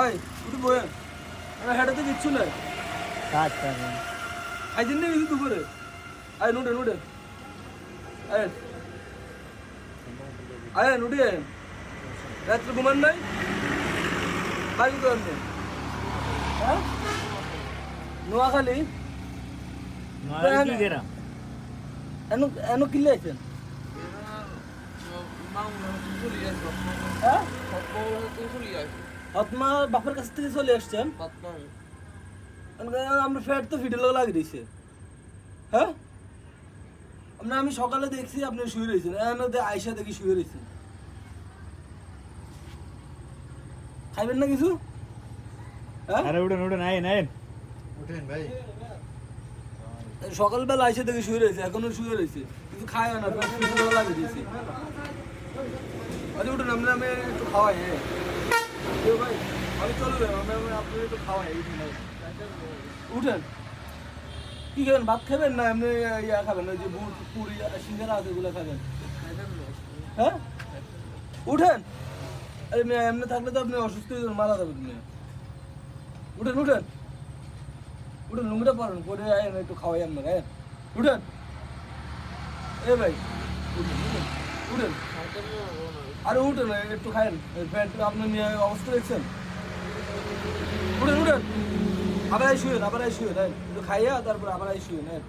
আয় উঠে বয়ে আমি হেঁটাতে কিচ্ছু নাই আচ্ছা আই দিন নেই কিছু দুপুরে আয় নুটে নুটে আয় আয় নুটে রাত্রে ঘুমান নাই বাড়ি তো আপনি হ্যাঁ নোয়াখালী কি গেরা এনো এনো কিলে আছেন হ্যাঁ আপনার বাপের কাছ থেকে চলে আসছেন আমরা ফ্যাট তো ভিডিও লাগিয়ে দিয়েছে হ্যাঁ আপনার আমি সকালে দেখছি আপনি শুয়ে রয়েছেন আয়সা দেখি শুয়ে রয়েছেন খাইবেন না কিছু হ্যাঁ আরে উঠেন উঠেন আইন আইন উঠেন ভাই সকালবেলা আইসা দেখি শুয়ে রয়েছে এখনো শুয়ে রয়েছে কিছু খায় না ভিডিও লাগিয়ে দিয়েছি আরে উঠুন আমরা আমি একটু খাওয়াই হ্যাঁ ভাই আমি চলবে আপনি একটু খাওয়াই উঠেন কি খাবেন ভাত খাবেন না এমনি ইয়া খাবেন ওই যে বুট পুরি সিঙ্গারা আছে ওগুলো খাবেন হ্যাঁ উঠেন আরে এমনি থাকলে তো আপনি অসুস্থ হয়ে যাবেন মারা যাবেন মেয়ে উঠেন উঠেন উঠেন লুঙ্গিটা পারেন পরে আয়েন একটু খাওয়াই আপনাকে হ্যাঁ উঠেন এ ভাই উঠেন উঠেন উঠেন আরে উঠেন একটু খায়েন প্যান্ট আপনি নিয়ে অবস্থা দেখছেন উঠেন উঠেন আবার আই শুয়েন হ্যাঁ একটু খাইয়া তারপর আবার আই শুয়েন হ্যাঁ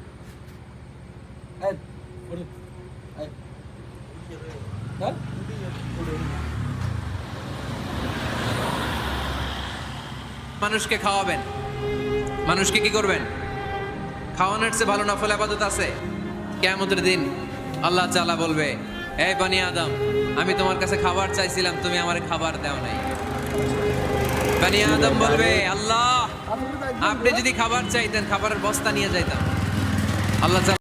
হ্যাঁ উঠেন হ্যাঁ হ্যাঁ উঠেন মানুষকে খাওয়াবেন, মানুষকে কি করবেন? খাওয়ানোর চেয়ে ভালো নফল ইবাদত আছে? কিয়ামতের দিন আল্লাহ তাআলা বলবে, এই বনি আদম, আমি তোমার কাছে খাবার চাইছিলাম, তুমি আমারে খাবার দাও নাই। বনি আদম বলবে, আল্লাহ আপনি যদি খাবার চাইতেন খাবারের বস্তা নিয়ে যাইতাম। আল্লাহ